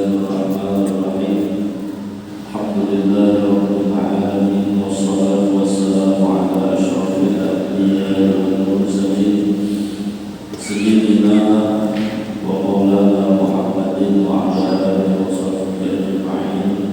Bismillahirrahmanirrahim. Alhamdulillahirabbil alamin wassalatu wassalamu ala asyrofil anbiya'i wal mursalin sayyidina wa maulana Muhammadin wa ala alihi wa sahbihi ajma'in.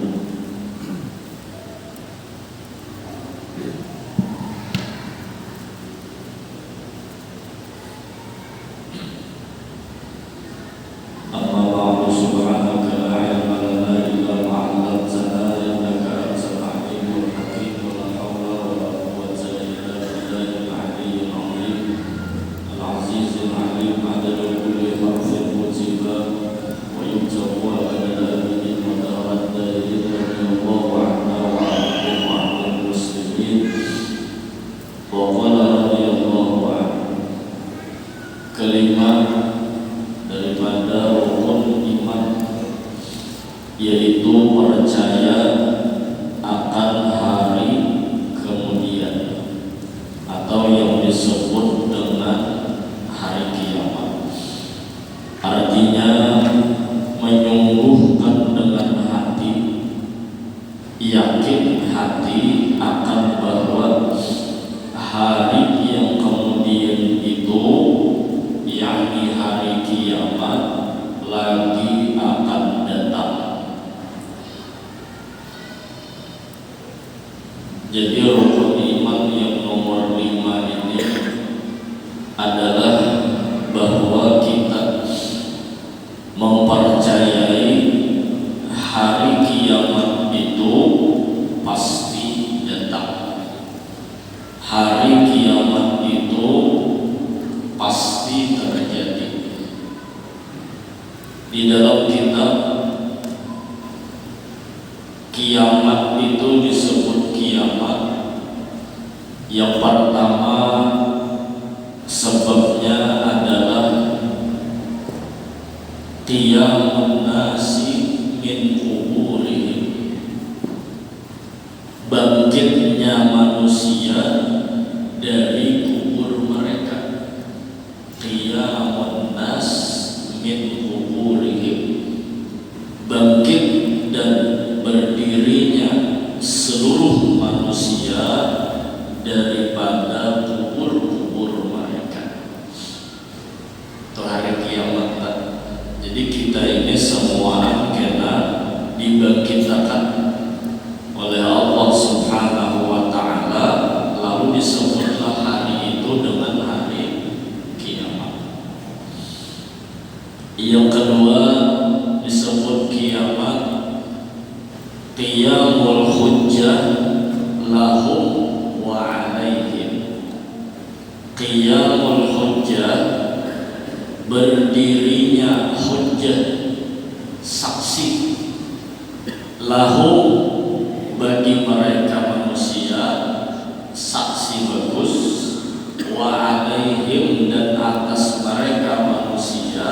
Kelima daripada rukun iman, yaitu percaya akan hari kemudian atau yang disebut dengan hari kiamat. Artinya menyungguhkan dengan hati, yakin hati akan bahwa hari yang kemudian itu, yakni hari kiamat, lagi akan datang. Jadi rukun iman yang nomor 5 ini adalah bahwa kita mempercayai hari kiamat itu pasti datang. Hari kiamat itu pasti terjadi. Di dalam kitab kiamat itu disebut kiamat. Yang pertama sebabnya adalah qiyamun nasi min quburihim, bangkitnya manusia dari kubur mereka. Qiyamun nas min quburihim, bangkit dan berdirinya seluruh manusia daripada kubur-kubur mereka. Itu hari kiamat. Jadi kita ini semua kena dibangkitkan oleh Allah Subhanahu wa ta'ala, lalu disebutlah hari itu dengan hari kiamat. Yang kedua disebut kiamat qiyamul hujjah lahum wa alaihim. Qiyamul hujjah, berdirinya hujjah, saksi, lahum, bagi mereka manusia, saksi bagus, wa alaihim, dan atas mereka manusia,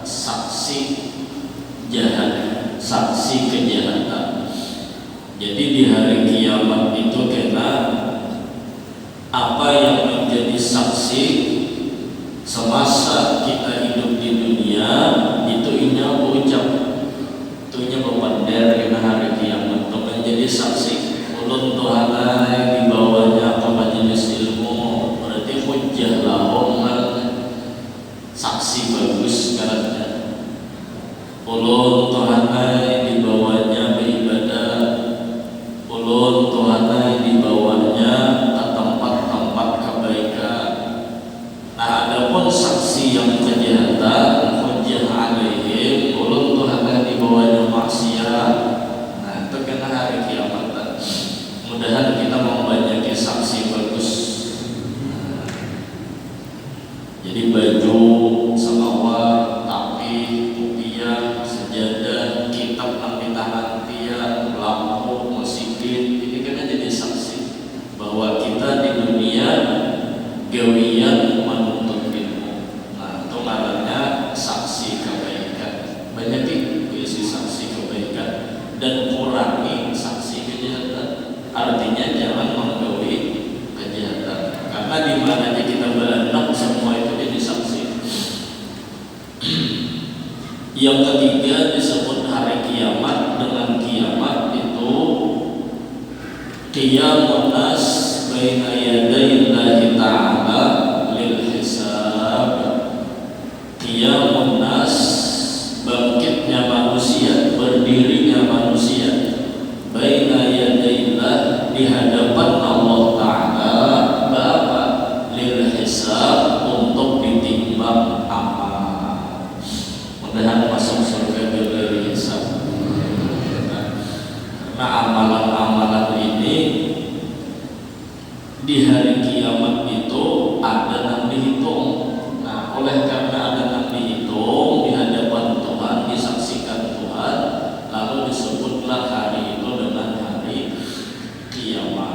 saksi jahat, saksi kejahatan. Jadi di hari kiamat itu kena apa yang menjadi saksi semasa kita hidup di dunia itu inya ucap, itunya bepander kena hari kiamat itu menjadi saksi. Ulun Tuhanai di bawahnya apa jenis ilmu, berarti hujjah lahum, saksi bagus karena ulun Tuhanai di bawahnya beribadah, ulun Tuhanai di bawahnya ke tempat-tempat kebaikan. Nah, adapun saksi yang kejahatan, hujjah alaihim, ulun Tuhanai di bawahnya maksiat. Nah, itu kena hari kiamat. Mudahan kita membanyaki saksi bagus. Jadi baju, salawat, tapi rupiah, sejadah, kitab nanti-nantian, lampu, masjid, ini kan jadi saksi bahwa kita di dunia gawian menuntut ilmu. Nah, itu ngarannya saksi kebaikan. Banyak isi saksi kebaikan dan kurangi saksi kejahatan. Artinya jangan menggawi kejahatan. Karena di mananya kita beranak semua itu jadi saksi. Yang ketiga disebut hari qiyamun nas baina yadayillahi ta'ala lil hisab. Qiyamun nas, bangkitnya manusia, berdirinya manusia, baina yadayillah, di hadapan Allah Ta'ala, berapa? Lil hisab, untuk ditimbang amal. Mudah-mudahan masuk surga dari hisab. Karena amalan-amalan ini di hari kiamat itu ada yang dihitung. Nah, oleh karena ada yang dihitung di hadapan Tuhan, disaksikan Tuhan, lalu disebutlah hari itu dengan hari kiamat.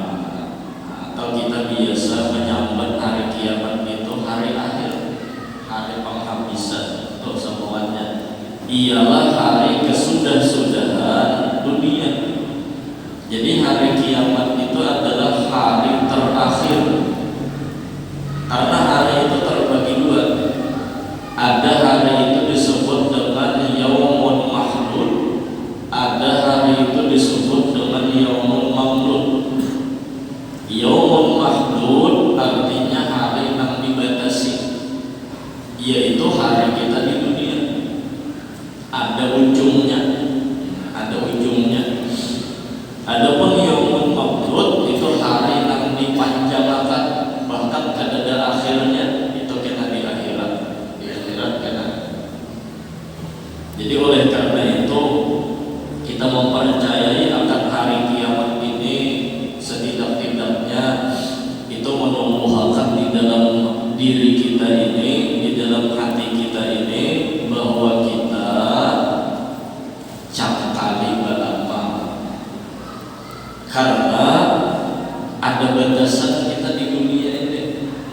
Atau kita biasa menyambut hari kiamat itu hari akhir, hari penghabisan untuk semuanya. Ialah hari kesudah-sudahan dunia. Jadi hari kiamat itu adalah hari terakhir. Karena hari itu terbagi dua. Ada hari itu disebut dengan Yaumun Mahdud, ada hari itu disebut dengan Yaumun Mamdud. Yaumun Mahdud artinya hari yang dibatasi, yaitu hari kita di dunia. Ada ujungnya, ada ujungnya. Adapun Yaumun Mamdud itu hari yang dipanjangkan, bahkan tidak ada akhirnya. Itu kena di akhirat, di akhirat kena. Jadi oleh karena itu kita mempercayai akan hari kiamat ini, setidak-tidaknya itu menumbuhkan di dalam diri kita ini, di dalam hati kita ini, bahwa kita cangkali beramal. Karena ada batasan kita di dunia ini,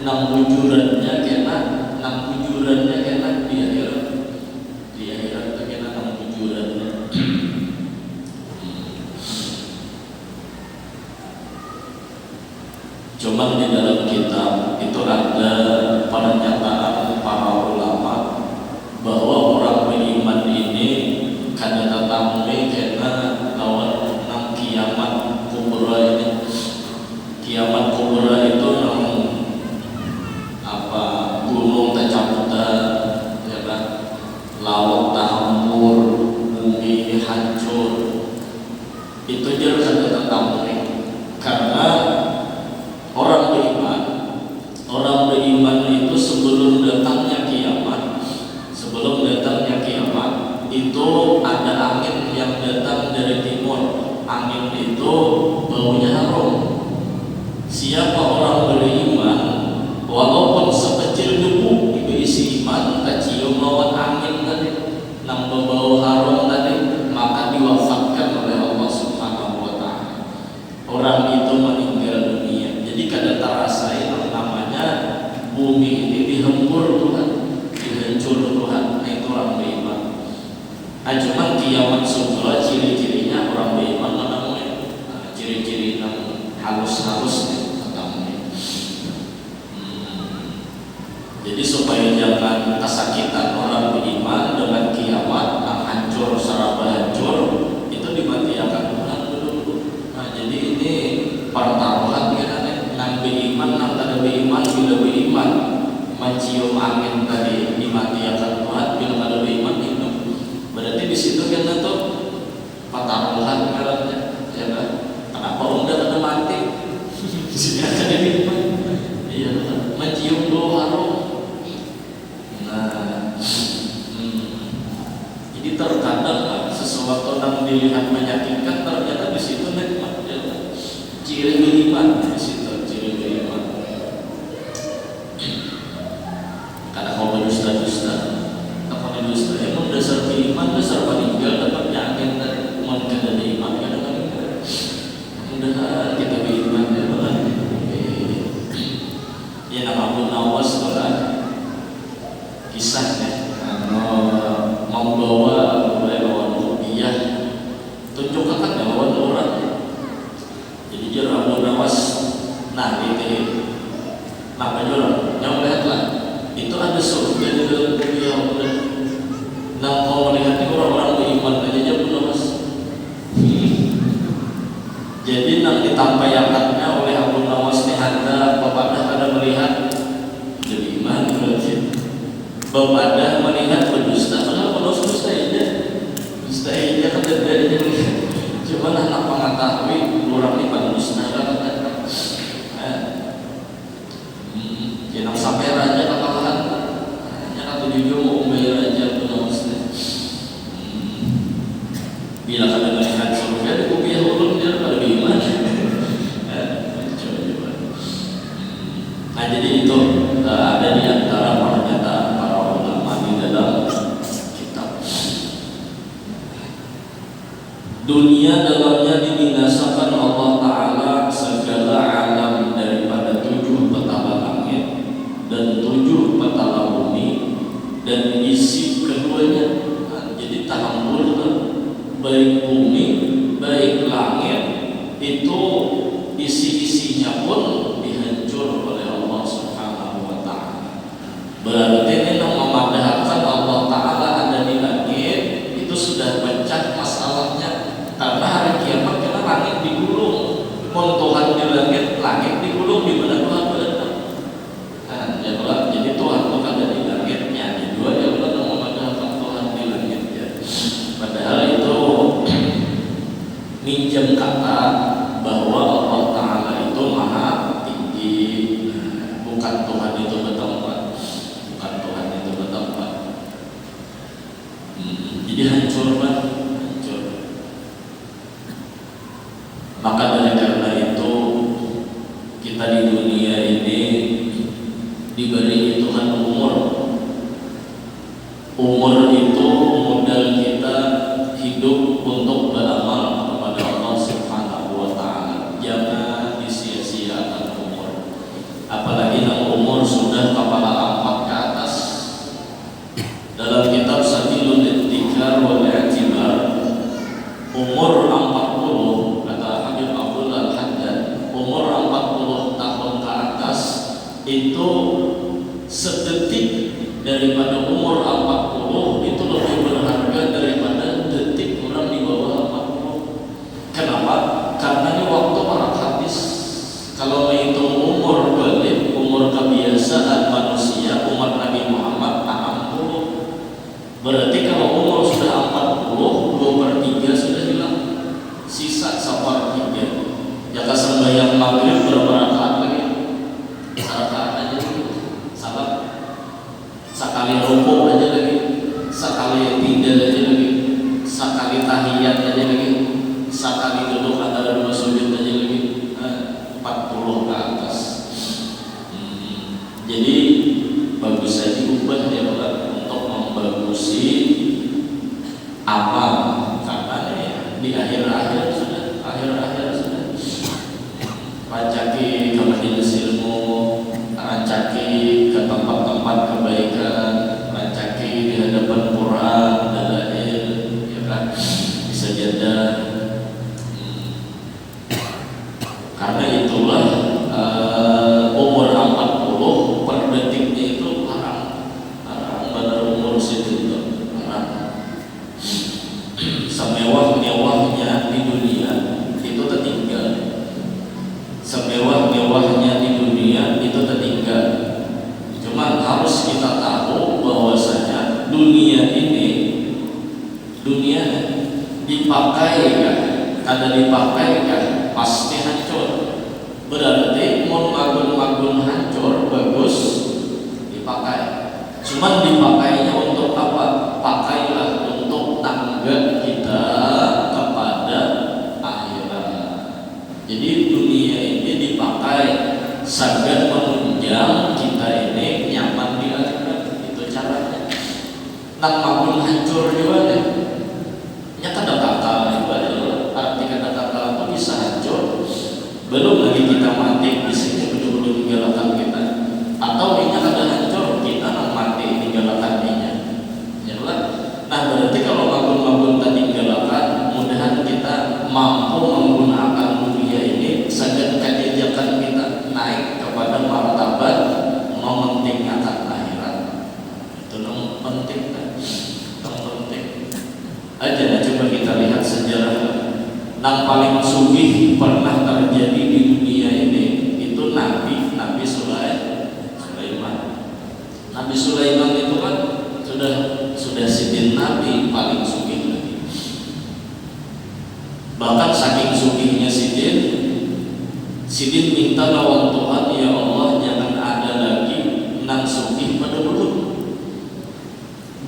nang bujurannya kena, nang bujurannya kena di akhirat. Di akhirat itu kena nang bujurannya. Cuman di dalam kitab itu ada pernyataan para ulama bahwa orang beriman ini kada tatamui kena lawan nang kiamat kubra ini. Kiamat kubra itu nang apa, gunung tercabutan, ya kan, laut terhampur, bumi hancur. Itu dia kada tatamui. Karena orang beriman itu sebelum datangnya kiamat, itu ada angin yang datang dari timur. Angin itu baunya harum. Siapa orang beriman, walaupun sekecil debu diisi iman, kecium lawan angin tadi, nang bau harum tadi, maka diwafatkan oleh Allah Subhanahu wa Ta'ala. Orang itu meninggal dunia. Jadi kada terasai namanya bumi ini dihembur Tuhan, dihancur Tuhan. Nah, itu orang beriman. Cuman kiamat sugra ciri-cirinya orang beriman menemui ciri-ciri yang halus-halus menemui. Jadi supaya jangan kesakitan orang beriman dengan kiamat yang hancur seraba hancur, itu dimatiakan Tuhan dulu. Nah, jadi ini pertaruhan kan, nang beriman nang kada beriman. Bila beriman mencium angin tadi dimatiakan Tuhan, bila kada beriman hidup. Berarti di situ kan tuh pertaruhan karena ya kan. Kenapa udah kada mati? Di sini kada beriman. Iya, mencium bau harum. Nah, jadi terkadang sesuatu yang dilihat menyakitkan ternyata di situ nikmat. Ya, ciri beriman di situ, ciri beriman. Karena kau berdusta-dusta, apa dusta? Emang dasar beriman, dasar meninggal dapatnya angin dari mon kada beriman, kada meninggal. Mudah kita beriman ya Tuhan. Ya nama Abu Nawas lah kisahnya, membawa lawan rupiah, tunjukkan lawan orang. Jadi dia Abu Nawas, nah itu makanya orang yang melihatlah itu ada surga di dalam dunia. Nah, kalau melihatnya orang-orang beriman aja Abu Nawas. Jadi nanti tanpa yang Bepadah melihat berdusta, padahal berdusta aja, dusta aja kan dari cuma anak mengetahui orang ini berdusta kan, jangan sampai raja kekalahan, jangan tuh juga mau membayar raja berdusta. Bila kada melihat surga, dikupiah ulun dia pada gimana? Nah jadi itu ada di antara pernyataan para ulama di dalam kitab. Dunia dalamnya dibinasakan Allah Ta'ala segala alam daripada 7 petala langit dan 7 petala bumi dan isi keduanya. Nah, jadi tahambur baik bumi, baik langit itu isi-isinya pun dihancur oleh Allah Subhanahu wa Ta'ala. Berarti ini memadahkan Allah Ta'ala ada di langit itu sudah pecah masalahnya. Karena hari kiamat kena langit digulung, Tuhan di langit, langit digulung di mana Tuhan berada. Nah, ya Allah, jadi Tuhan itu ada di langitnya. Di dua ya Allah memadahkan Tuhan di langit ya. Padahal itu minjem kata bahwa Allah Ta'ala itu maha tinggi, bukan Tuhan itu bertempat, bukan Tuhan itu bertempat. Jadi hancur Pak, hancur. Maka dari karena itu kita di dunia ini diberi Tuhan umur. Umur itu modal kita hidup untuk beramal kepada Allah Subhanahu wa Ta'ala. Jangan disia-siakan umur. Apalagi yang umur sudah kepala 4 ke atas. Dalam kitab Sabilul Intikar wal I'tibar, umur 40 kata Habib Abdul Al-Haddad, umur 40 tahun ke atas itu sedetik daripada umur 40 itu lebih berharga daripada detik orang di bawah 40. Kenapa? Karena ini waktu orang habis. Kalau menghitung umur balik, umur kebiasaan manusia, umat Nabi Muhammad 60. Berarti kalau umur sudah 40, 2/3 sudah hilang. Sisa 1/3. Jika sembahyang maghrib berapa rakaat lagi? 1 rakaat aja dulu. Salat. Sekali rukuk aja lagi, sekali tidak aja lagi, sekali tahiyat aja lagi, sekali duduk antara 2 sujud aja lagi, 40 ke atas. Jadi bagus saja diubah ya Pak untuk membagusi amal, karena ya, di akhir-akhir sudah, rancaki ke majelis ilmu, rancaki ke tempat-tempat kebaikan, rancaki di hadapan Quran, dalail, ya kan, bisa jadi. Karena itulah umur 40 per detiknya itu haram benar umur situ haram. Semewah-mewahnya di dunia itu tertinggal. Semewah-mewahnya di dunia itu tertinggal. Cuma harus kita tahu bahwasanya dunia ini dipakai kan, ada dipakai kan, pasti hancur. Berarti mau magun-magun hancur bagus dipakai. Cuman dipakainya untuk apa? Pakailah untuk tangga kita kepada akhirat. Jadi dunia ini dipakai sebagai menunjang kita ini nyaman di akhirat. Itu caranya. Nang magun hancur juga deh. Ya kata kakak juga arti kata kakak itu bisa hancur. Belum lagi kita mati di sini betul-betul tinggalkan kita. Atau ini kada hancur kita nang mati tinggalkan ini. Ya lah. Nah berarti kalau magun-magun tadi tinggalkan, mudahan kita mampu menggunakan dunia ini sebagai kebijakan kita naik kepada martabat mementingkan akhirat. Itu yang penting kan? Yang penting. Aja coba kita lihat sejarah yang paling sugih pernah terjadi di dunia ini itu Nabi Sulaiman. Nabi Sulaiman itu kan sudah sidin Nabi paling sugih lagi. Bahkan saking sugihnya Sidin minta lawan Tuhan, ya Allah jangan ada lagi nang sugih pada bulut.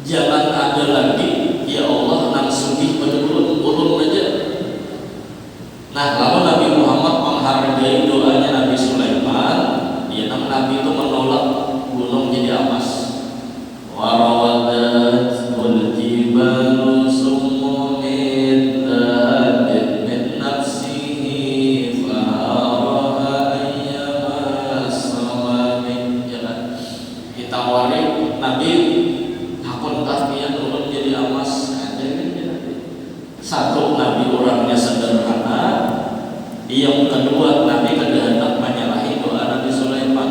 Jangan ada lagi ya Allah nang sugih pada bulut aja. Nah, lalu Nabi Muhammad menghargai doanya Nabi Sulaiman, ya Nabi itu menolak gunung jadi emas. Warawadat wal jibalu sumumit dhahabin min nafsihi fa'araha ayyama as-samamin. Ya kan? Ditawari Nabi hakun dia turun jadi emas. Satu, Nabi orangnya sederhana. Yang kedua, Nabi kehendak menyalahi doa Nabi Sulaiman.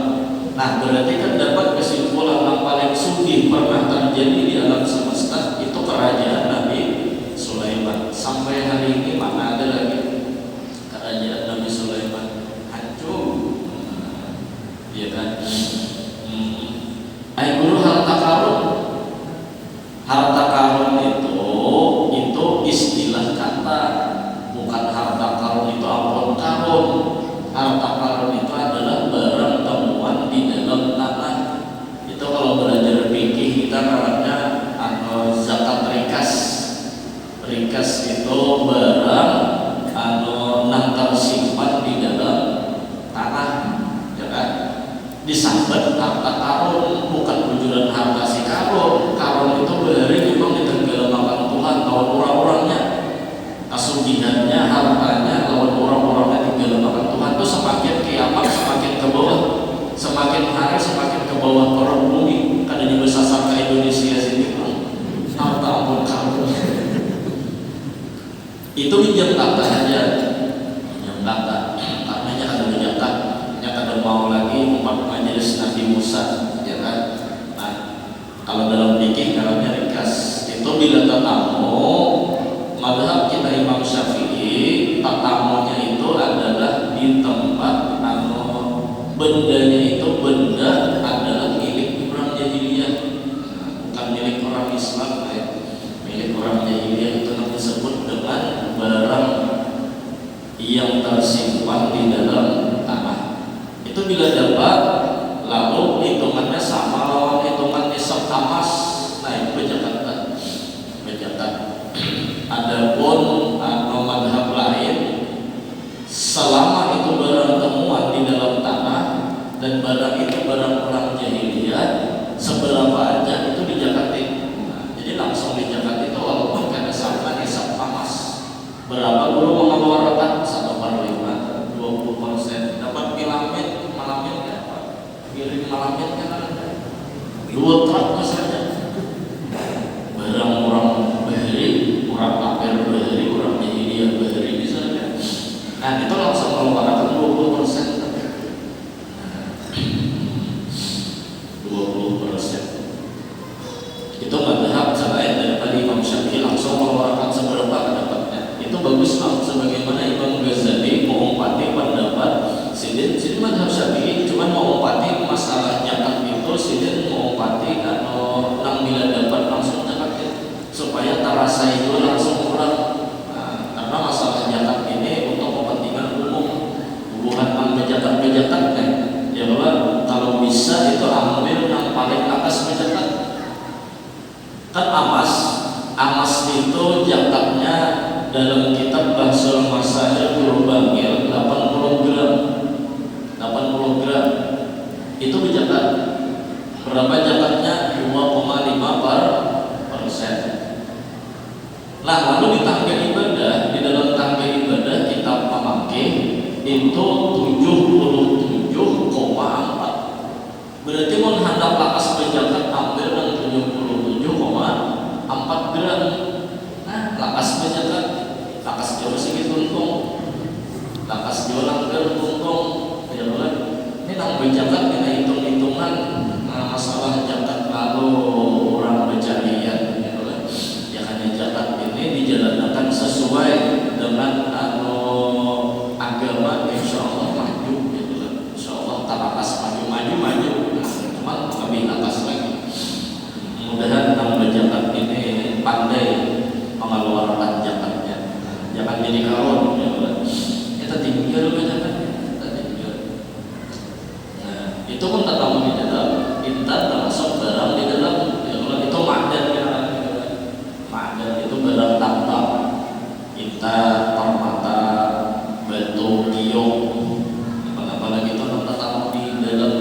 Nah, berarti kan dapat kesimpulan yang paling sugih pernah terjadi di alam semesta itu kerajaan Nabi Sulaiman. Sampai hari ini mana ada lagi kerajaan Nabi Sulaiman, hancur, ya kan? Guru harta karun itu istilah kata, bukan harta karun itu ampun karun. Harta karun itu adalah barang temuan di dalam tanah. Itu kalau belajar fikih kita namanya zakat rikas. Rikas itu barang nang tersimpan di dalam tanah, ya kan? Disambat harta karun, bukan wujudan harta si karun. Karun itu berarti memang ditenggelamkan Tuhan lawan orang-orangnya. Kasugihannya, hartanya lawan orang-orangnya ditenggelamkan Tuhan. Itu semakin kiamat semakin ke bawah, semakin hari semakin ke bawah perut bumi. Kadang besar ke Indonesia sini harta ampun karun. Itu pinjam kata saja, pinjam kata. Karena ada menyakat, ada mau lagi umat majelis Nabi Musa, ya kan? Nah, kalau dalam fikih namanya rikas. Itu bila tatamu, madhab kita Imam Syafi'i, tatamunya itu adalah di tempat bendanya itu benda adalah milik orang jahiliyah, bukan milik orang Islam, ya. Milik orang jahiliyah itu yang disebut dengan barang yang tersimpan di dalam tanah. Itu bila dapat, lalu hitungannya sama lawan hitungan nisab emas. Nah, itu bejakat. Adapun madhab lain, selama itu barang temuan di dalam tanah dan barang itu barang orang jahiliyah, seberapa aja itu dijakatin. Nah, jadi langsung dijakat itu walaupun karena sama nisab emas. Berapa guru mengeluarkan 1/5, 20%. Dapat piramid malamnya apa? Piring malamnya kan ada 2 truk saja. Barang orang bahari, orang kafir bahari, orang jahiliyah bahari misalnya. Nah, itu langsung mengeluarkan 20%. 20%. Itu madhab selain daripada Imam Syafi'i langsung mengeluarkan seberapa pendapatnya. Itu bagus lah, sebagaimana Imam Ghazali mengumpati pendapat Sidin madhab Syafi'i, cuma mengumpati masalah zakat itu Sidin mengumpati atau nang bila dapat langsung zakat supaya terasa itu langsung kurang. Nah, karena masalah zakat ini untuk kepentingan umum, bukan zakat kan. Ya kalau bisa itu ambil yang paling atas zakat. Kan amas itu zakatnya dalam kitab Bahsul Masail Guru Bangil 80 gram. Itu berzakat. Berapa zakatnya? 2,5%. Nah, lalu di tangga ibadah, di dalam tangga ibadah kitab Pamangke itu 77,4. Berarti mau hendak lakas berzakat ambil dan 77,4 gram. Nah, lakas berzakat, lakas jauh sedikit untung, lakas jauh langgar untung. Ya boleh. Ini nang berzakat kita hitung-hitungan masalah zakat lalu orang berjarian. Ya boleh. Ya hanya zakat ini dijalankan sesuai dengan agama, insya Allah maju. Ya boleh. Insya Allah tak lakas maju. Cuma lebih atas di karon ya kan. Kita tinggal banyak kan, kita tinggal. Nah, itu pun tertamu di dalam intan termasuk barang di dalam ya kan, itu madan ya kan. Madan itu barang tambang. Intan, permata, batu, giok, apalagi itu tertamu di dalam.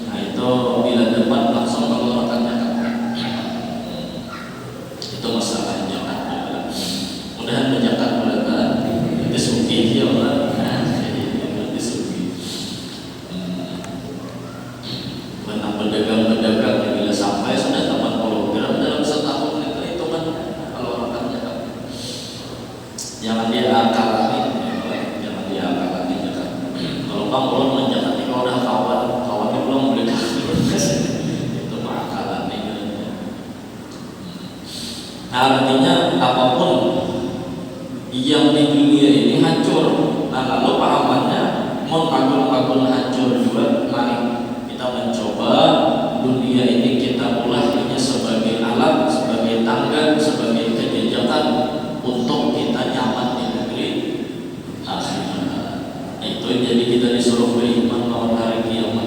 Nah, itu bila dapat langsung mengeluarkannya kan. Itu masalah jangan. Mudahan menjaga mudah-mudahan itu sufi ya Allah. Itu sufi. Menang pedagang-pedagang yang bila sampai sudah 80 gram dalam setahun itu kan kalau orangnya kan. Jangan dia akalani, jangan dia akalani kan. Kalau bang belum menjaga kalau udah kawannya belum boleh itu mah akalani. Nah, artinya apapun yang di dunia ini hancur. Nah, lalu pahamannya mau pagun hancur juga. Mari kita mencoba dunia ini kita ulahnya sebagai alat, sebagai tangga, sebagai kejejakan untuk kita nyaman di negeri akhirat. Nah, itu jadi kita disuruh beriman lawan hari kiamat.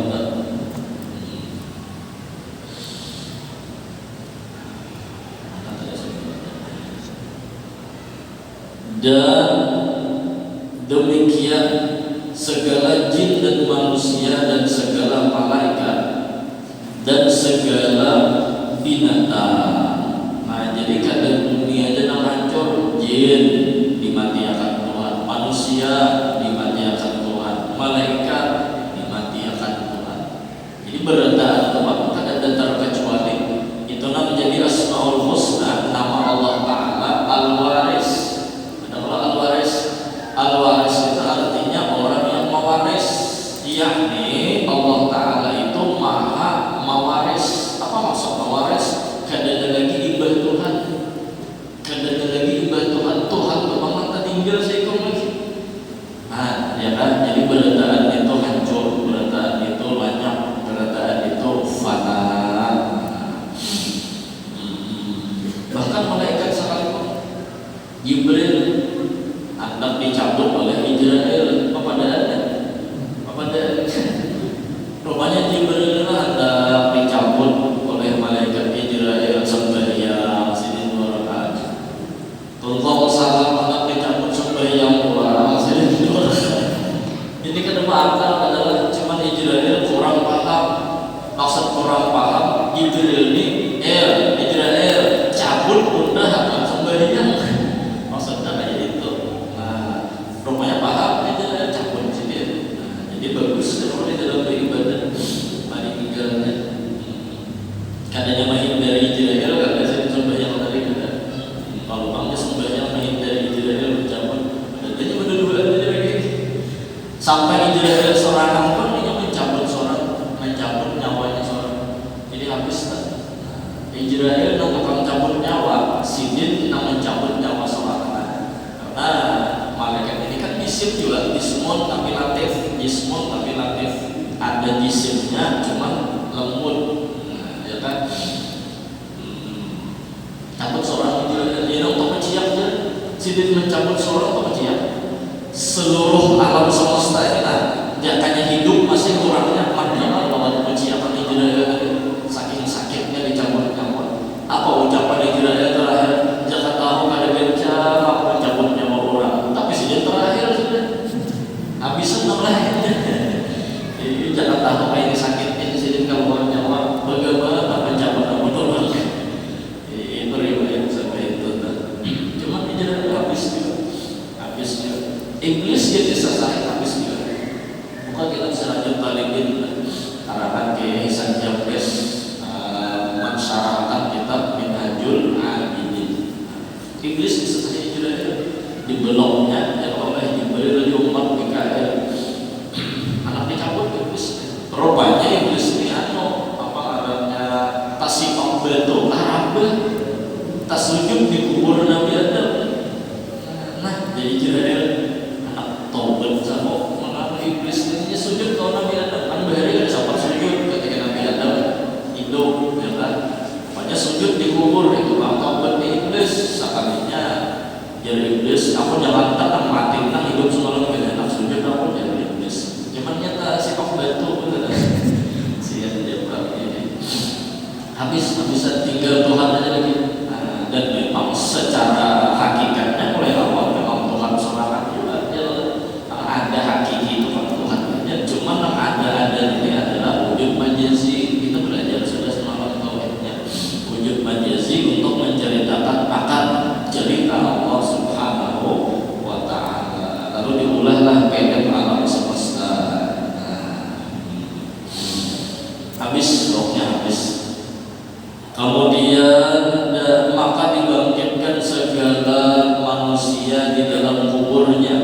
Dan demikian segala jin dan manusia dan segala malaikat dan segala binatang. Nah, jadi kadang dunia dan hancur, jin dimatiakan Tuhan, manusia dimatiakan Tuhan, malaikat dimatiakan Tuhan. Jadi berendahan Tuhan kan ada terkecuali. Itu namanya menjadi Asmaul Husna, nama Allah Ta'ala Al-Waris. Al-waris itu artinya orang yang mewaris, yakni Allah Ta'ala itu maha mewaris. Apa maksud mewaris? Kadang lagi ibadah Tuhan, kadang lagi ibadah Tuhan. Tuhan memang tak tinggal seikung lagi. Nah, ya kan? Jadi beradaan itu hancur, beradaan itu banyak, beradaan itu fana. Bahkan malaikat sekalipun, Jibril hendak dicabut oleh Israel kepadanya. Rupanya Jibril hendak dicabut oleh malaikat Israel sembahyang sidin 2 rakaat. Tunggu salam hendak dicabut sembahyang 2 sidin 2 rakaat. Ini kedua akal adalah cuma Israel kurang paham. Maksud kurang paham Jibril ini Israel cabut udah sembahyang. Maksudnya kayak itu. Rupanya paham aja cabut sini. Jadi bagus kalau di dalam beribadah mari tinggalnya. Kadangnya menghindari Israel, kadang saya sembahyang tadi kada. Kalau bangnya sembahyang menghindari Israel mencabut. Kadangnya berdua aja lagi. Sampai Israel seorang pun dia mencabut nyawanya seorang. Jadi habis tak. Israel nak tukang cabut nyawa, sidin nak mencabut nyawa seorang. Karena malaikat ini kan jisim juga, jismun tapi latif, ada jisimnya cuman lembut. Nah, ya kan? Cabut seorang itu untuk menciak je. Sidin mencabut seorang untuk menciak. Seluruh alam semesta ini kan, jangannya hidup masih kurangnya maknanya lawan menciakan Israel. Saking sakitnya dicabut nyawa. Apa ucapan Israel terakhir? Jangan tahu ada bencana aku mencabut nyawa orang. Tapi sidin terakhir sudah habisan lahirnya. Jadi jangan tahu kayak ini sakitnya sidin keluar nyawa. Bagaimana mencabut nyawa orang? Itu riwayat sampai itu. Cuma Israel habis juga. Iblis jadi selesai habis juga. Bukan kita serajut talibin arahan ke Hisan Jambes mensyarahkan kitab Minhajul Abidin. Iblis selesai juga dibeloknya yang oleh Jibril diumpat Mikael. Anak dicabut iblis. Rupanya iblis ini apa namanya tasifak betul arabah tasujud di kubur Nabi Adam. Nah, jadi Jibril taubat sama mengapa iblis ini sujud kalau Nabi Adam kan bahari kan sempat sujud ketika Nabi Adam hidup ya kan. Makanya sujud di kubur itu bang taubat di iblis sekalinya Jadi iblis, aku jangan datang mati, nang hidup semalam gak enak sujud aku jadi iblis. Cuman nyata si Pak Batu bener. Sian dia ini. Habis-habisan tinggal Tuhan aja lagi. Nah, dan memang secara hakikatnya mulai awal memang Tuhan semangat juga. Ada hakiki Tuhan Tuhan. Cuman yang ada ini adalah wujud majazi. Kita belajar sudah semalam tauhidnya. Wujud majazi untuk menceritakan akan cerita Allah Subhanahu wa ta'ala. Lalu diulahlah PM alam semesta. Habis rohnya habis. Kemudian maka dibangkitkan segala manusia di dalam kuburnya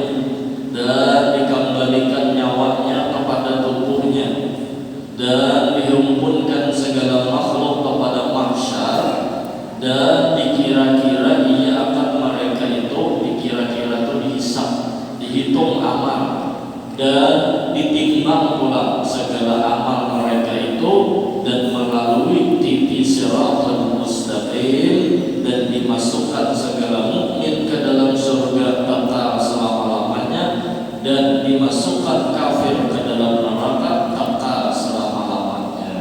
dan dikembalikan nyawanya kepada tubuhnya dan dihimpunkan segala makhluk kepada mahsyar dan dikira-kira ia akan mereka itu dikira-kira itu dihisab, dihitung amal dan ditimbang pula segala amal mereka itu dan melalui tipi siratal mustaqim dan dimasukkan segala mukmin ke dalam surga kekal selama-lamanya dan dimasukkan kafir ke dalam neraka kekal selama-lamanya.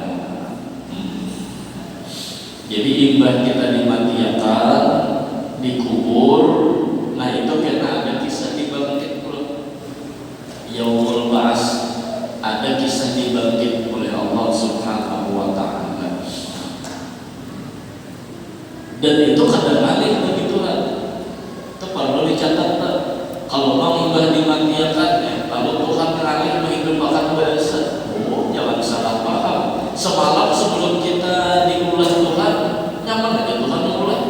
Jadi imbah kita dimatiakan, dikubur, nah itu karena ada kisah dibangkit pula. Yaumul Ba'ats, ada kisah dibangkit oleh Allah Subhanahu wa ta'ala. Dan itu kadang-kadang begitulah. Itu perlu dicatat. Kalau mau imbah dimatiakan, lalu Tuhan terakhir menghidupkan bahasa. Oh, jangan salah paham. Semalam sebelum kita diulah Tuhan, nyaman aja Tuhan mulai.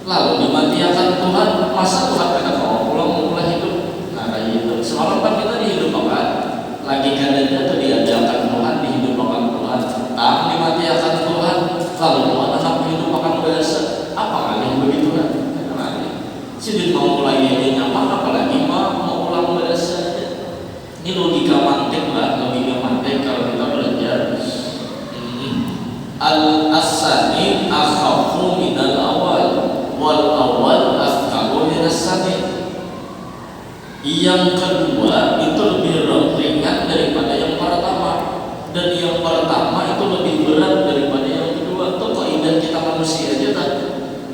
Lalu dimatiakan Tuhan, masa Tuhan kata kau pulang mulai hidup. Nah kayak gitu. Semalam kan kita dihidupkan, lagi keadaannya itu diadakan Tuhan, dihidupkan Tuhan. Tak dimatiakan Tuhan, lalu Tuhan akan menghidupkan bahasa. Apa yang begitu kan? Sidin mau mulai ini nyaman, apalagi mau ulang bahasa. Ini logika mantik lah, logika mantik kalau kita belajar. Al-asani akhafu minal awal wal awal athqalu minas sani. Yang kedua itu lebih ringan daripada yang pertama, dan yang pertama itu lebih berat daripada yang kedua. Itu kaidah kita manusia aja tadi.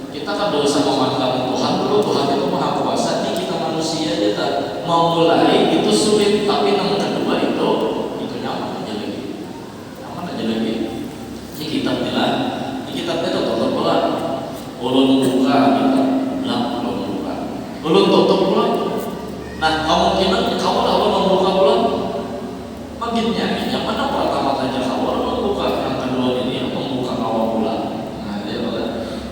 Kita kan dosa memandang Tuhan dulu, Tuhan itu maha kuasa, ini kita manusia aja tadi. Mau mulai itu sulit, tapi yang kedua itu nyaman aja lagi, nyaman aja lagi. Ini kitabnya itu tutup pula, ulun buka gitu, bilang ulun buka, ulun tutup pula. Nah kemungkinan kamu lalu membuka pula, makin nyaman mana pertama saja kamu membuka, yang kedua ini membuka awal pula. Nah dia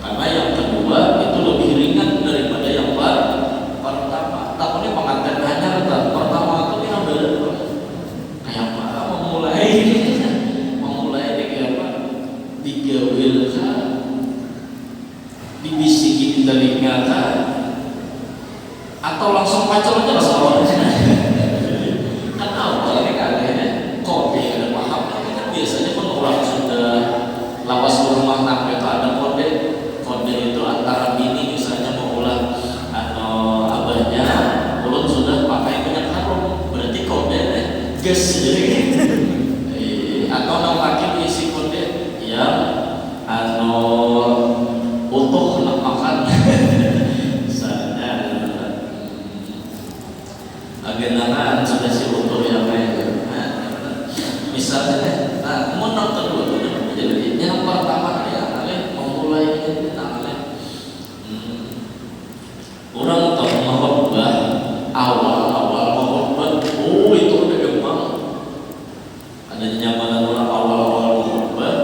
karena yang kedua itu lebih ringan daripada yang pertama. Takutnya pengantin hanya pertama itu yang berat kayak apa memulai kayak apa digawilkan, dibisiki di telinga kan, atau langsung pacar aja lah awalnya. Kan awalnya kayaknya kode ada paham kan biasanya orang sudah lawas rumah tangga itu ada kode itu antara bini misalnya mau ulang atau abahnya ulun sudah pakai minyak harum, berarti kode gas jadi atau nak pakai isi kode yang utuh nak makan misalnya agendangan sudah si utuh yang lain misalnya. Nah menang kedua jadi yang pertama ya memulai orang tahu mahobah awal mahobah, oh itu udah gampang. Ada nyamanan orang awal mahobah,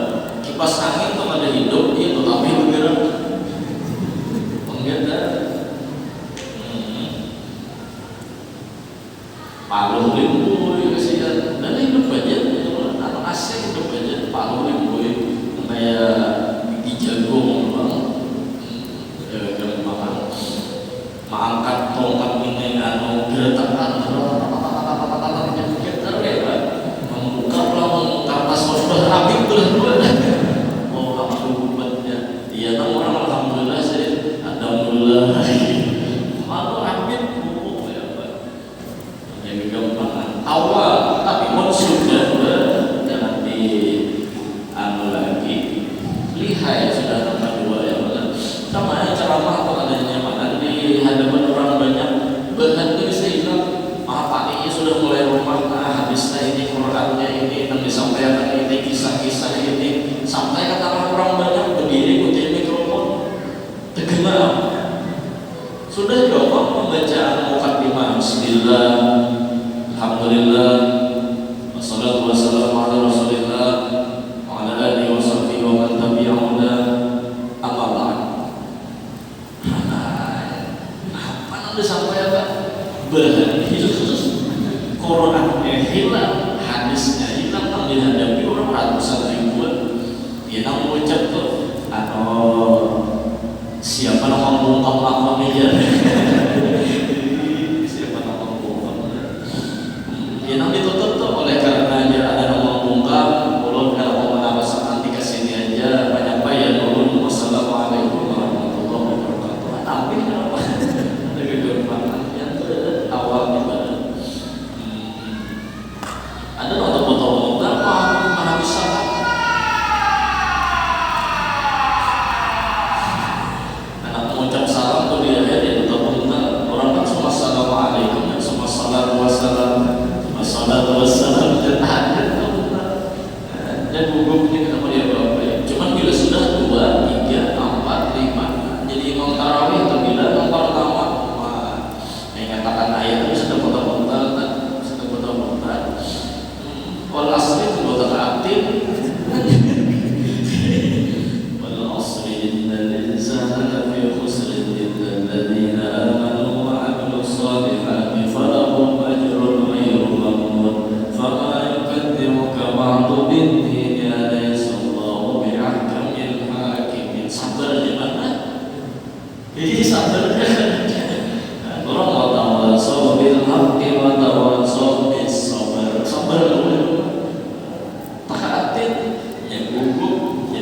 kipas angin tuh ada hidup itu tapi bergerak enggak. Palu limbu kasihan, dan hidup aja, anak asing hidup aja, palu limbu kayak gigi jagung bang. Mengangkat tongkat ini geretakan membuka pelang kertas sudah rapi dua. Oh alhamdulillah iya orang alhamdulillah sih alhamdulillah Hai sudah nomor dua ya benar. Sama ceramah atau adanya mana di hadapan orang banyak bahan itu bisa hilang. Pak ini sudah mulai rumah, habisnya ini Qurannya ini yang disampaikan ini kisah-kisah ini sampai kata orang banyak berdiri ikutin mikrofon terkenal. Sudah jawab pembacaan mukaddimah Bismillah, Alhamdulillah, wassalatu wassalamu ala Rasulillah wa ala alihi wa sahbihi wa man tabi'ahu amma ba'd. Apa yang disampaikan? Bahan Qurannya hilang, hadisnya hilang, yang dihadapi orang ratusan ribuan. Dia nak mengucap tuh atau siapa nama mengungkap apa meja? Siapa nama mengungkap? Dia nak ditutup tuh oleh karena dia ada nama mengungkap. Ulun kalau mau menaruh nanti kesini aja banyak bayar ulun. Wassalamualaikum warahmatullahi wabarakatuh. Tapi kenapa? Ada kegemaran yang awal ibadah. Ada untuk foto berapa mana bisa? Anak mengucap salam tuh dia dia tutup bentar. Orang kan semua assalamualaikum dan semua salam wassalatu wassalam dan ada dan gugupnya kenapa dia berapa ya? Cuman bila sudah 2, 3, 4, 5 jadi imam tarawih atau bila yang pertama yang nyatakan ayat itu sudah foto-foto wal asri itu aktif wal asri innal insana lafi khusr illa alladhina amanu wa 'amilus solihati falahum ajrun ghairu mamnun fama yukadzibuka ba'du bid-din alaysa Allahu bi'ahkamil hakimin. Sabar aja mana? Jadi sabar orang mau tawasau bil haqqi wa tawasau bis sabr. Sabar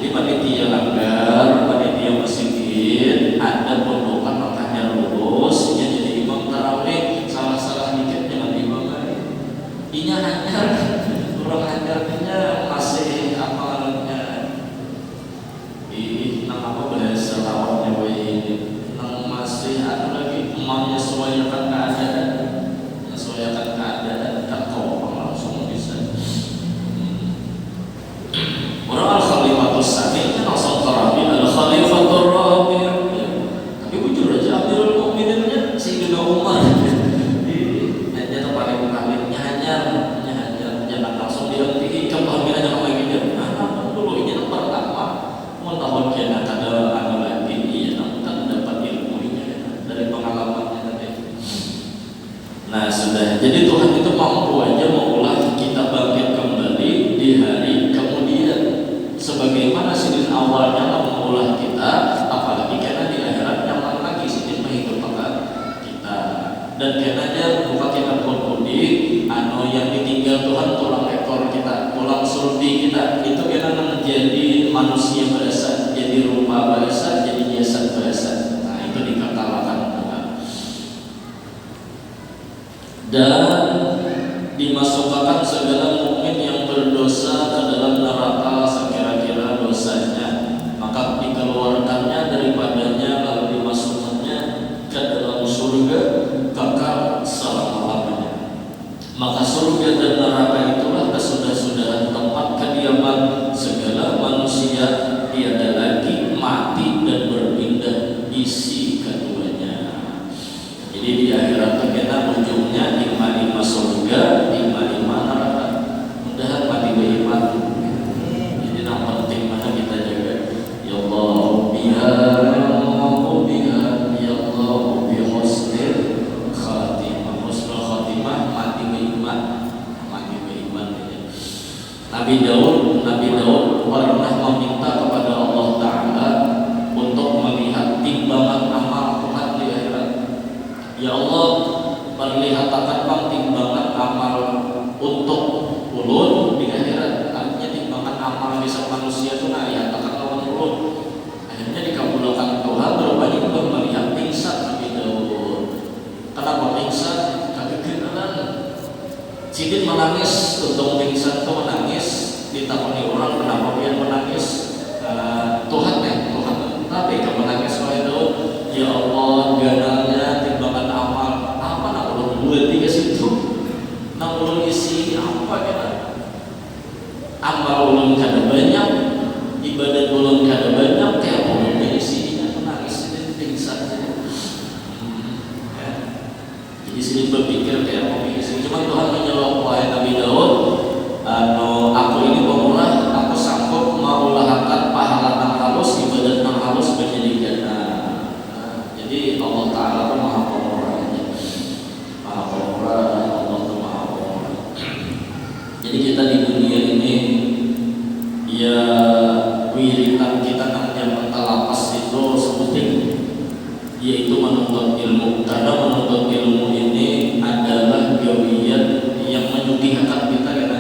panitia langgar, panitia masjid ada pondokan makanya lurus ya jadi imam tarawih salah-salah dikit dengan imam lain inya hanya orang hajarnya masih apalnya nang apa bahasa lawaknya ini nang masih ada lagi imamnya menyesuaikan keadaan tak kau langsung bisa orang al-khalifatus sani kan asal tarawih al-khalifatur rabi' tapi jujur aja Amirul Mukmininnya Sayyidina Umar hanya paling kalinya hanya jangan langsung dihenti kepahamian aja lagi dia dulu ini yang pertama mau tahun kena ada lagi iya kan dapat ilmunya dari pengalamannya tadi. Nah sudah jadi Tuhan itu mampu aja mengolah kita bangkit kembali di hari sebagaimana sidin awalnya mengolah kita, apalagi karena di akhirat nyaman lagi sidin menghidupkan kita dan karenanya bukan kita berkudi yang ditinggal Tuhan tulang ekor kita, tulang sulbi kita itu karena menjadi manusia bahasa, jadi rupa bahasa, jadi jasad bahasa. Nah itu dikatakan Tuhan dan dimasukkan segala mukmin yang berdosa ke dalam neraka sekira-kira dosanya, maka dikeluarkannya daripadanya lalu dimasukkannya ke dalam surga kekal selama-lamanya. Maka surga dan neraka itulah kesudah-sudahan tempat kediaman segala manusia, tiada lagi mati dan berpindah isi keduanya. Jadi di akhirat kita ujungnya imma surga, imma neraka. Mudah-mudahan mati beriman. Jadi yang penting mana kita jaga ulun kada banyak kayak ulun jadi sininya menangis jadi pingsan ya. Jadi sini berpikir kayak mau pingsan, cuma Tuhan menjawab, wahai Nabi Daud, aku ini pemurah, aku sanggup meulahkan pahala nang halus, ibadat nang halus menjadi gana. Jadi Allah Ta'ala itu maha pemurah, maha pemurah, Allah itu maha pemurah. Jadi kita di dunia ini ya wiridan kita namanya mentalapas itu sebutin, yaitu menuntut ilmu. Karena menuntut ilmu ini adalah gawiyat yang menyugihakan kita karena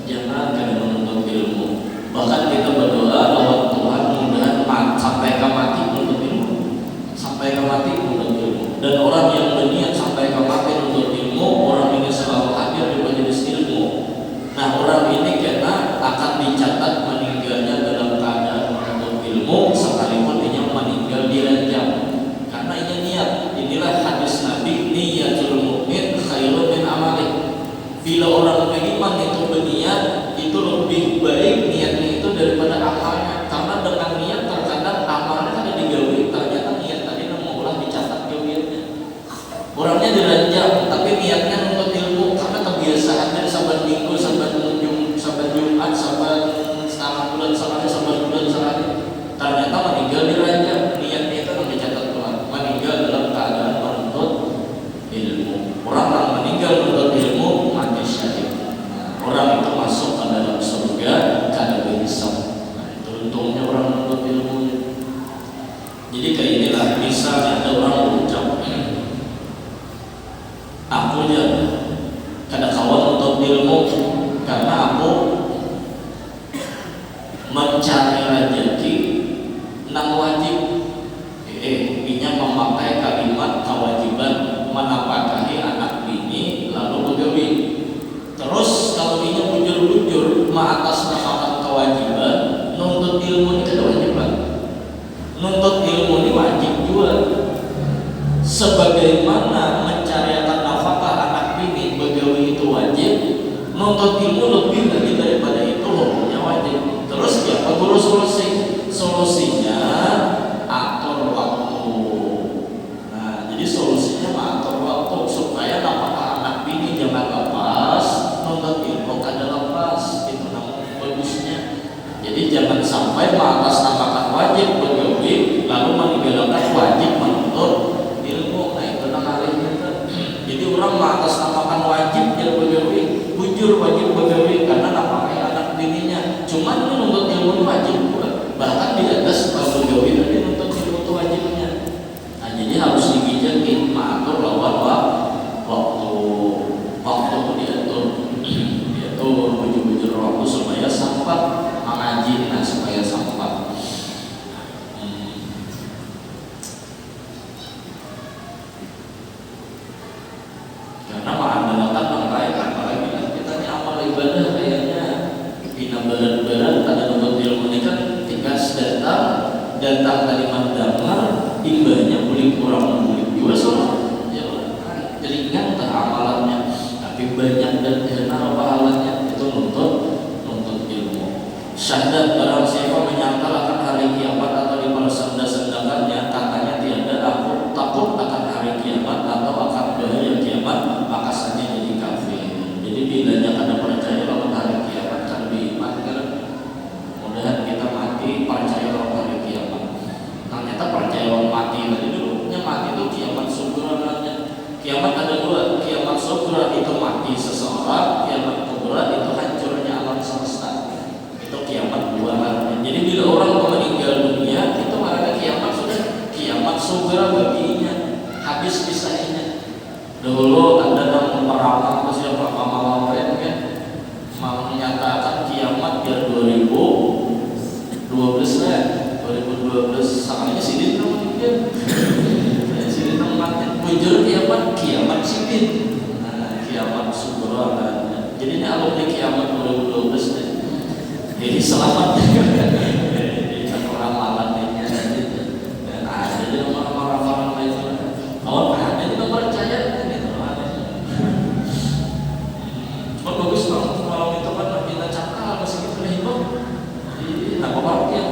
jangan kada menuntut ilmu. Bahkan kita berdoa bahwa Tuhan mudah-mudahan sampai ke mati menuntut ilmu, sampai ke mati menuntut ilmu. Dan orang yang berniat sampai ke mati menuntut ilmu, orang ini selalu hadir di majelis ilmu. Nah, orang ini karena akan dicatat meninggalnya dalam keadaan menuntut ilmu, sekalipun dia meninggal di ranjang. Karena ini niat. Inilah hadis Nabi, niyatul mu'min khairun min amalih. Bila orang beriman itu berniat, itu lebih baik niatnya itu daripada amalnya. Karena dengan niat terkadang amalnya ada digawi, ternyata niat tadi mau dicatat gawiannya. Orangnya diranjang, tapi niatnya untuk ilmu karena kebiasaan dari saban minggu, saban Jumat, saban setengah bulan sekali. Ternyata meninggal diranjang, niatnya itu dicatat Tuhan. Meninggal dalam keadaan menuntut ilmu. Orang yang meninggal menuntut ilmu mati syahid. Orang itu masuk ke dalam surga kada berhisab. Itu untungnya orang menuntut ilmu. Jadi kayak inilah, misalnya ada orang berucap, aku ya kada kawan untuk ilmu karena aku mencari rezeki nang wajib. Inya memakai kalimat kewajiban menafkahi anak bini lalu begawi. Terus kalau inya bujur-bujur mengatasnamakan kewajiban, nuntut ilmu ini kewajiban. Nuntut ilmu ini wajib juga. Sebagaimana mencarikan nafkah anak bini begawi itu wajib, nuntut ilmu lebih lagi daripada itu hukumnya wajib. Terus apa guru solusinya atur waktu. Nah, jadi solusinya atur waktu supaya nafkah anak bini jangan lepas, nuntut ilmu kada lepas. Itu namanya bagusnya. Jadi jangan sampai mengatasnamakan wajib begawi lalu meninggalkan wajib menuntut ilmu. Nah, itu namanya. Jadi orang mengatasnamakan wajib dia begawi, bujur wajib begawi karena nafkah anak bininya. Cuman menuntut ilmu wajib juga. Bahkan di atas begawi tadi menuntut ilmu itu wajibnya. Nah, jadi harus digijakin mengatur lawan waktu. Waktu itu diatur bujur-bujur waktu supaya sempat mengaji, nah supaya sempat. Karena mengandalkan orang lain, apalagi kita ini amal ibadah kayaknya bina berat-berat ada nuntut ilmu ini kan tikas datang kalimat damar imbanya boleh kurang boleh juga soal ya ringan tak amalannya tapi banyak dan benar pahalanya. Itu nuntut ilmu. Syahadat barang siapa menyangkal akan hari kiamat atau dipersenda-sendakannya, katanya tiada aku takut akan hari kiamat atau akan bahaya kiamat, maka saja jadi kafir. Jadi bilanya kada percaya lawan hari kiamat kan beriman kan. Mudahan kita mati percaya lawan hari kiamat. Ternyata percaya lawan mati tadi dulunya mati itu kiamat sugura namanya. Kiamat ada dua, kiamat sugura itu mati seseorang, kiamat kubra itu hancurnya alam semesta. Itu kiamat dua namanya. Jadi bila orang meninggal dunia itu ada kiamat sudah kiamat sugura baginya habis kisahnya. Dulu ada yang meramal ke siapa Mama Ren kan mau menyatakan kiamat biar 2012 lah 2012 sakalinya sidin namanya sidin namanya bujur kiamat sidin. Nah, kiamat sugura kan. Jadi ini alumni kiamat 2012 deh. Jadi selamat jadi ramalan ini dan ada di ramalan lain awal ada juga percaya gitu bagus banget malam itu kan kita cakap masih kita hidup. Nah, bapak yang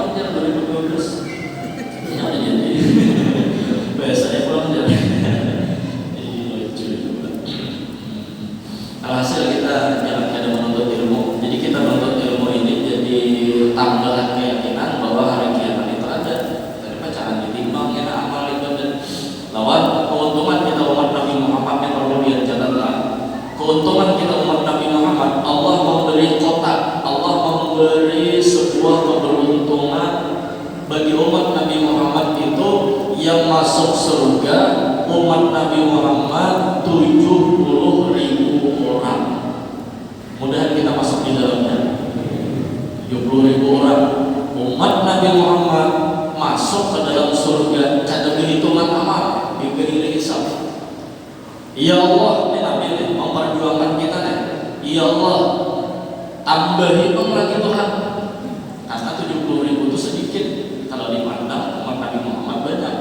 yang masuk surga umat Nabi Muhammad 70.000 orang. Mudah kita masuk di dalamnya. 70.000 orang umat Nabi Muhammad masuk ke dalam surga. Ada perhitungan amal, diberi hisab. Ya Allah, ini Nabi ini memperjuangkan kita nih. Ya Allah, tambahi lagi Tuhan. Karena 70.000 itu sedikit kalau dipandang umat Nabi Muhammad banyak.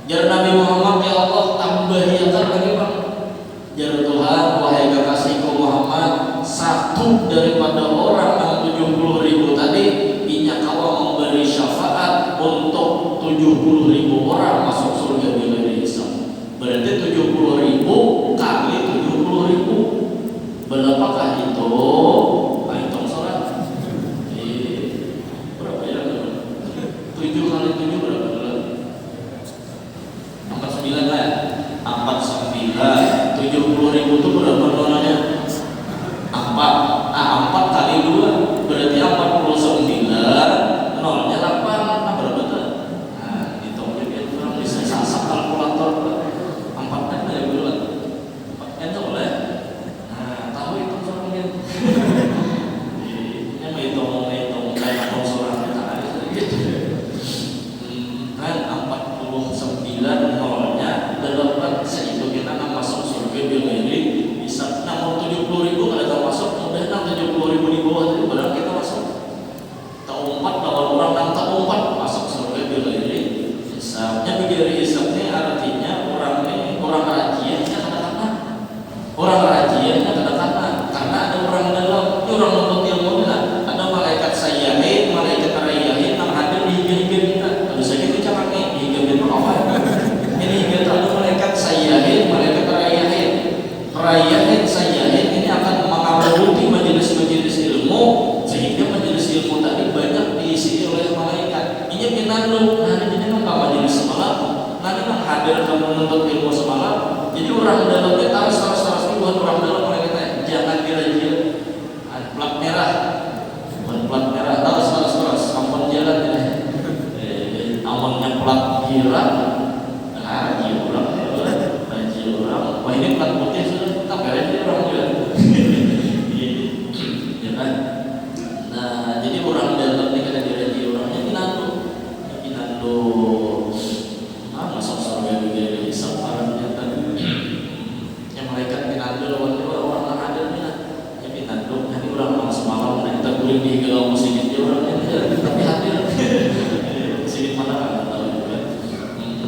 Jar Nabi Muhammad, ya Allah, tambahi lagi Bang. Jar Tuhan, wahai kekasihku Muhammad, satu daripada orang yang 70.000 tadi, inya kawa memberi syafaat untuk 70.000 orang masuk surga bila dihisab. Berarti 70.000 kali 70.000. Berapakah itu? Hitung sholat. Berapa ya? 7 kali 7 berapa? 49 lah ya? 49 70.000 itu berapa nolanya? 4 kali 2 berarti 49 nolnya 8. Nah berapa tuh? Nah hitungnya biar orang bisa sasak kalkulator 4 kan dari bulan 4 kan boleh. Nah tahu itu soalnya ini menghitung kayak konsulat kita gitu kan 49 nolnya 8 segitu kita kan masuk surga bila ini bisa. Namun 70.000 kalau kita masuk mudah 70.000 di bawah itu barang kita masuk. Tahu 4 lawan orang dan tahu 4 masuk surga bila ini hisabnya. Begini hisabnya artinya orang ini orang rajiannya kadang-kadang orang rajiannya kadang-kadang karena ada orang dalam ini orang nuntut ilmu lah. Ada malaikat sayyahin, malaikat rayahin yang hadir di hingga-hingga kita. Kalau saya kita cakap nih hingga-hingga apa ini hingga ada malaikat sayyahin, malaikat rayahin. Rayahin sayyahin ini akan mengabaruti majelis-majelis ilmu sehingga majelis ilmu tadi banyak diisi oleh malaikat. Ini pinandu, nah ini kan majelis semalam, nanti kan hadir kamu menuntut ilmu semalam. Jadi orang dalam kita harus buat orang dalam malaikat jangan kira-kira plat merah, plat merah terus ampun jalan ini, amonnya plat kira, haji orang, wah ini plat putih sudah tak beres orang juga. Ya kan? Nah, jadi orang dalam ini kada diraji orangnya pinandu. Masuk surga juga ada hisab arahnya kan. Yang malaikat pinandu lawan orang yang ada ya pinandu. Nanti orang semalam kita kuring di galau musik dia orangnya tapi hadir. Musik mana kan tahu juga.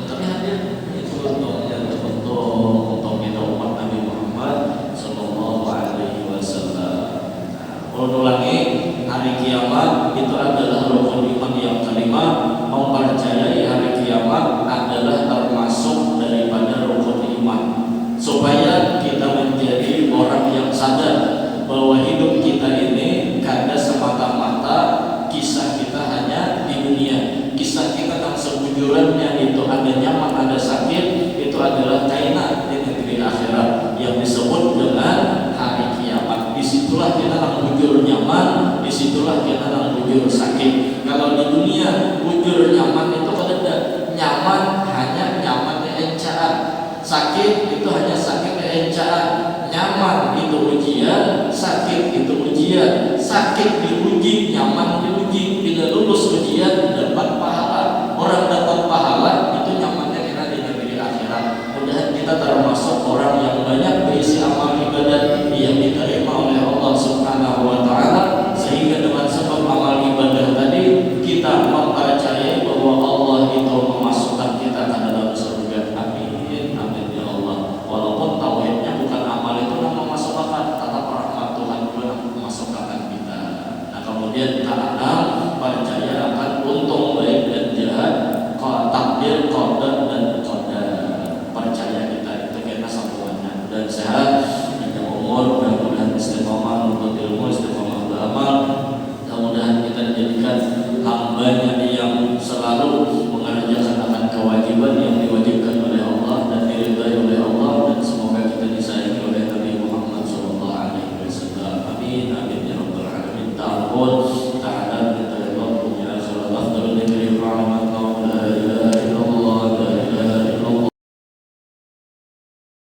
Tapi hadir itu untuk kita umat Nabi Muhammad sallallahu alaihi wasallam. Kalau ulangi, hari kiamat itu adalah rukun iman yang kelima. Mempercayai hari kiamat adalah termasuk daripada rukun iman. Supaya kita menjadi orang yang sadar bahwa hidup kita ini kada semata-mata kisah kita hanya di dunia. Kisah kita yang sebujurnya itu ada nyaman, ada sakit, itu adalah kainat di negeri akhirat yang disebut dengan hari kiamat. Disitulah kita yang bujur nyaman, disitulah kita yang bujur sakit. Kalau di dunia bujur nyaman itu ada nyaman hanya nyamannya encaan, sakit itu hanya sakitnya encaan. Nyaman itu ujian, sakit itu ujian. Sakit diuji, nyaman diuji. Bila lulus ujian dapat pahala. Orang dapat pahala itu nyamannya kita di negeri akhirat. Mudah kita termasuk orang yang banyak berisi amal ibadat yang diterima oleh Allah Subhanahu wa taala, sehingga dengan sebab amal ibadah tadi kita mempercayai bahwa Allah itu memasukkan kita ke dalam surga. Amin, amin ya Allah. Walaupun tauhidnya bukan amal itu yang memasukkan, tetap rahmat Tuhan juga yang memasukkan kita. Nah kemudian keenam, percaya akan untung baik dan jahat, takdir, qadar dan qadar. Percaya kita itu kita semuanya dan sehat, panjang umur, mudah-mudahan istiqomah untuk ilmu, istiqomah beramal. Mudah-mudahan kita dijadikan hambanya